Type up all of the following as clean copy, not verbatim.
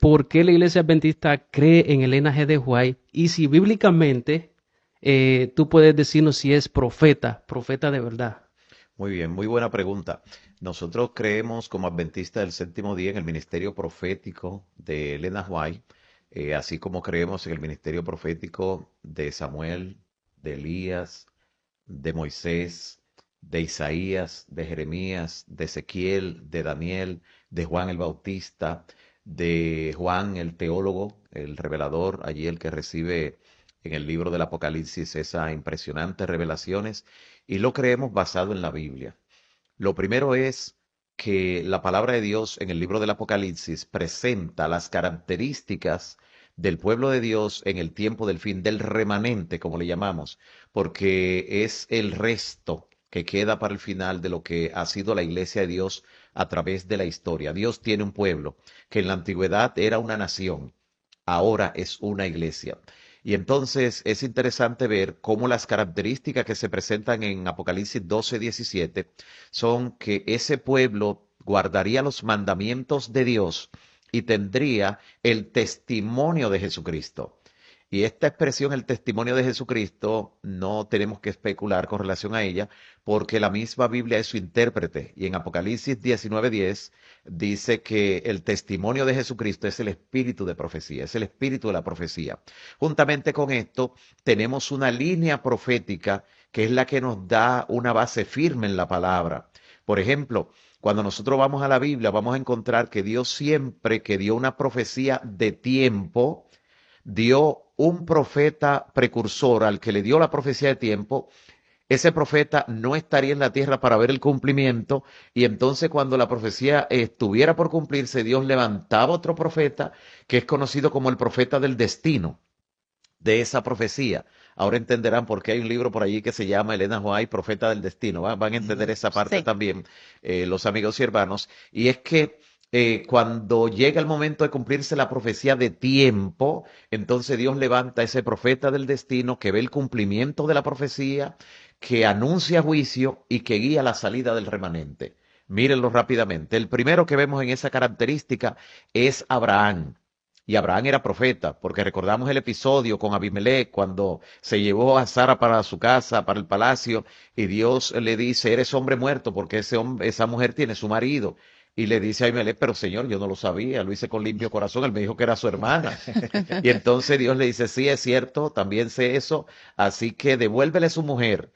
¿Por qué la Iglesia Adventista cree en Elena G. de White? Y si bíblicamente tú puedes decirnos si es profeta, profeta de verdad. Muy bien, muy buena pregunta. Nosotros creemos como adventistas del séptimo día en el ministerio profético de Elena White, así como creemos en el ministerio profético de Samuel, de Elías, de Moisés, de Isaías, de Jeremías, de Ezequiel, de Daniel, de Juan el Bautista, de Juan el teólogo, el revelador, allí el que recibe en el libro del Apocalipsis esas impresionantes revelaciones, y lo creemos basado en la Biblia. Lo primero es que la palabra de Dios en el libro del Apocalipsis presenta las características del pueblo de Dios en el tiempo del fin, del remanente, como le llamamos, porque es el resto que queda para el final de lo que ha sido la iglesia de Dios a través de la historia. Dios tiene un pueblo que en la antigüedad era una nación, ahora es una iglesia. Y entonces es interesante ver cómo las características que se presentan en Apocalipsis 12:17 son que ese pueblo guardaría los mandamientos de Dios y tendría el testimonio de Jesucristo. Y esta expresión, el testimonio de Jesucristo, no tenemos que especular con relación a ella, porque la misma Biblia es su intérprete. Y en Apocalipsis 19:10 dice que el testimonio de Jesucristo es el espíritu de profecía, es el espíritu de la profecía. Juntamente con esto, tenemos una línea profética que es la que nos da una base firme en la palabra. Por ejemplo, cuando nosotros vamos a la Biblia, vamos a encontrar que Dios siempre que dio una profecía de tiempo, dio un profeta precursor al que le dio la profecía de tiempo. Ese profeta no estaría en la tierra para ver el cumplimiento, y entonces cuando la profecía estuviera por cumplirse, Dios levantaba otro profeta que es conocido como el profeta del destino de esa profecía. Ahora entenderán por qué hay un libro por allí que se llama Elena White, Profeta del Destino. Van a entender esa parte Sí. también, los amigos y hermanos. Y es que cuando llega el momento de cumplirse la profecía de tiempo, entonces Dios levanta a ese profeta del destino que ve el cumplimiento de la profecía, que anuncia juicio y que guía la salida del remanente. Mírenlo rápidamente. El primero que vemos en esa característica es Abraham. Y Abraham era profeta, porque recordamos el episodio con Abimelech cuando se llevó a Sara para su casa, para el palacio, y Dios le dice, eres hombre muerto porque esa mujer tiene su marido. Y le dice a Abimelech, pero Señor, yo no lo sabía, lo hice con limpio corazón, él me dijo que era su hermana. Y entonces Dios le dice, sí, es cierto, también sé eso, así que devuélvele su mujer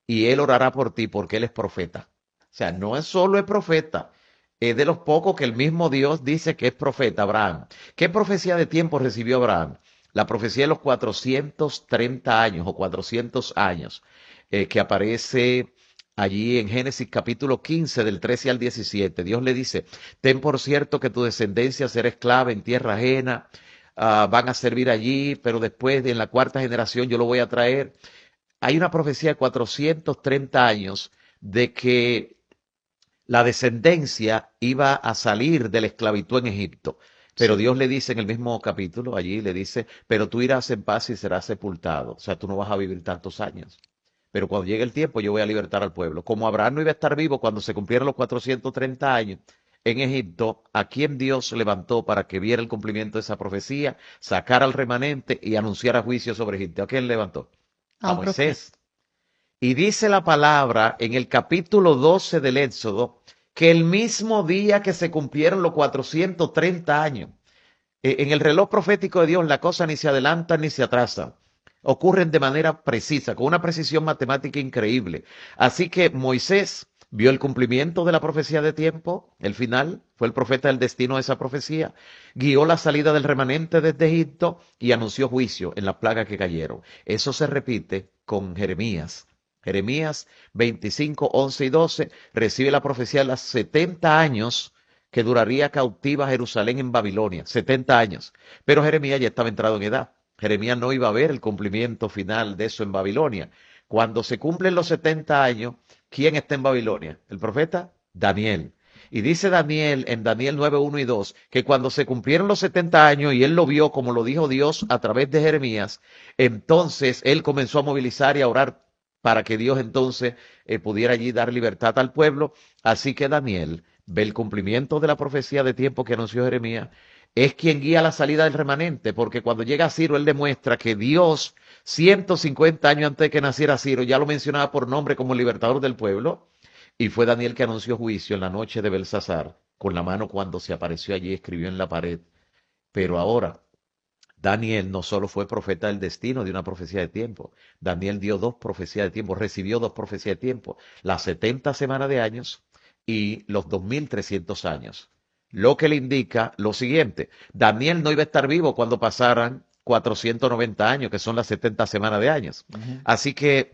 y él orará por ti porque él es profeta. O sea, no es solo es profeta, es de los pocos que el mismo Dios dice que es profeta, Abraham. ¿Qué profecía de tiempo recibió Abraham? La profecía de los 430 años o 400 años, que aparece allí en Génesis capítulo 15 del 13 al 17. Dios le dice, ten por cierto que tu descendencia será esclava en tierra ajena, van a servir allí, pero después en la cuarta generación yo lo voy a traer. Hay una profecía de 430 años de que la descendencia iba a salir de la esclavitud en Egipto. Pero Sí. Dios le dice en el mismo capítulo, allí le dice, pero tú irás en paz y serás sepultado. O sea, tú no vas a vivir tantos años. Pero cuando llegue el tiempo yo voy a libertar al pueblo. Como Abraham no iba a estar vivo cuando se cumplieron los 430 años en Egipto, ¿a quien Dios levantó para que viera el cumplimiento de esa profecía, sacara al remanente y anunciara juicio sobre Egipto? ¿A quién levantó? A A un profeta. Moisés. Y dice la palabra en el capítulo 12 del Éxodo que el mismo día que se cumplieron los 430 años, en el reloj profético de Dios la cosa ni se adelanta ni se atrasa. Ocurren de manera precisa, con una precisión matemática increíble. Así que Moisés vio el cumplimiento de la profecía de tiempo, el final, fue el profeta del destino de esa profecía, guió la salida del remanente desde Egipto y anunció juicio en las plagas que cayeron. Eso se repite con Jeremías. Jeremías 25, 11 y 12 recibe la profecía de los 70 años que duraría cautiva Jerusalén en Babilonia, 70 años. Pero Jeremías ya estaba entrado en edad. Jeremías no iba a ver el cumplimiento final de eso en Babilonia. Cuando se cumplen los 70 años, ¿quién está en Babilonia? El profeta Daniel. Y dice Daniel en Daniel 9, 1 y 2 que cuando se cumplieron los 70 años y él lo vio como lo dijo Dios a través de Jeremías, entonces él comenzó a movilizar y a orar para que Dios entonces pudiera allí dar libertad al pueblo. Así que Daniel ve el cumplimiento de la profecía de tiempo que anunció Jeremías es quien guía la salida del remanente, porque cuando llega Ciro, él demuestra que Dios, 150 años antes de que naciera Ciro, ya lo mencionaba por nombre como el libertador del pueblo, y fue Daniel que anunció juicio en la noche de Belsasar, con la mano cuando se apareció allí, escribió en la pared. Pero ahora, Daniel no solo fue profeta del destino de una profecía de tiempo, Daniel dio dos profecías de tiempo, recibió dos profecías de tiempo, las 70 semanas de años y los 2300 años. Lo que le indica lo siguiente, Daniel no iba a estar vivo cuando pasaran 490 años, que son las 70 semanas de años. Así que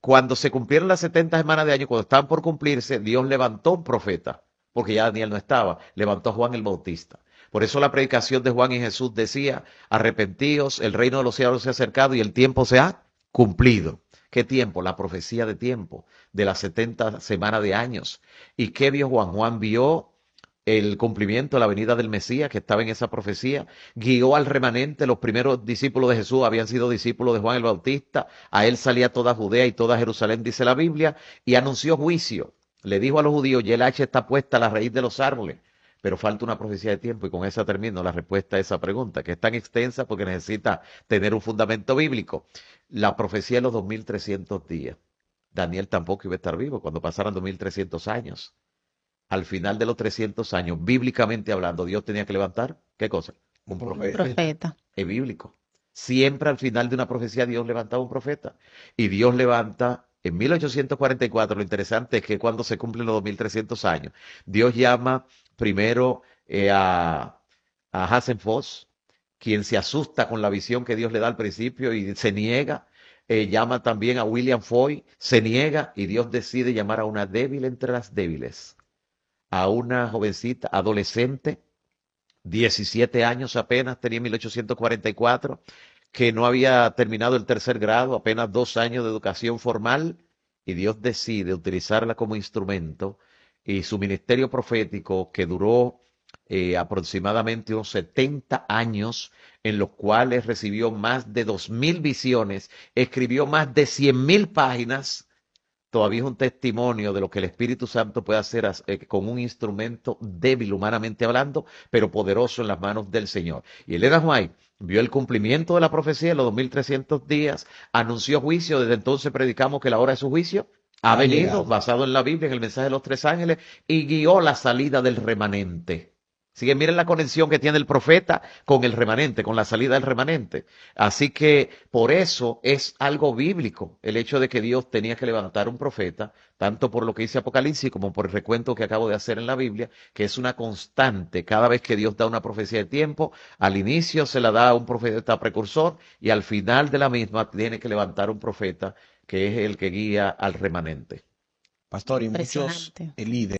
cuando se cumplieron las 70 semanas de años, cuando estaban por cumplirse, Dios levantó un profeta, porque ya Daniel no estaba, levantó a Juan el Bautista. Por eso la predicación de Juan y Jesús decía, arrepentíos, el reino de los cielos se ha acercado y el tiempo se ha cumplido. ¿Qué tiempo? La profecía de tiempo, de las 70 semanas de años. ¿Y qué vio Juan? Juan vio el cumplimiento de la venida del Mesías que estaba en esa profecía, guió al remanente, los primeros discípulos de Jesús habían sido discípulos de Juan el Bautista, a él salía toda Judea y toda Jerusalén, dice la Biblia, y anunció juicio. Le dijo a los judíos, y el hacha está puesta a la raíz de los árboles. Pero falta una profecía de tiempo y con esa termino la respuesta a esa pregunta, que es tan extensa porque necesita tener un fundamento bíblico. La profecía de los 2300 días. Daniel tampoco iba a estar vivo cuando pasaran 2300 años. Al final de los 300 años, bíblicamente hablando, Dios tenía que levantar, ¿qué cosa? Un profeta. Profeta. Es bíblico. Siempre al final de una profecía Dios levantaba un profeta. Y Dios levanta, en 1844, lo interesante es que cuando se cumplen los 2300 años, Dios llama primero a Hassenfoss, quien se asusta con la visión que Dios le da al principio y se niega. Llama también a William Foy, se niega y Dios decide llamar a una débil entre las débiles, a una jovencita, adolescente, 17 años apenas, tenía en 1844, que no había terminado el tercer grado, apenas 2 años de educación formal, y Dios decide utilizarla como instrumento, y su ministerio profético, que duró aproximadamente unos 70 años, en los cuales recibió más de 2000 visiones, escribió más de 100.000 páginas, todavía es un testimonio de lo que el Espíritu Santo puede hacer con un instrumento débil humanamente hablando, pero poderoso en las manos del Señor. Y Elena White vio el cumplimiento de la profecía en los 2300 días, anunció juicio, desde entonces predicamos que la hora de su juicio ha venido, basado en la Biblia, en el mensaje de los tres ángeles, y guió la salida del remanente. Así que miren la conexión que tiene el profeta con el remanente, con la salida del remanente. Así que por eso es algo bíblico el hecho de que Dios tenía que levantar un profeta, tanto por lo que dice Apocalipsis como por el recuento que acabo de hacer en la Biblia, que es una constante. Cada vez que Dios da una profecía de tiempo, al inicio se la da a un profeta precursor y al final de la misma tiene que levantar un profeta que es el que guía al remanente. Pastor, y muchos Impresionante. líderes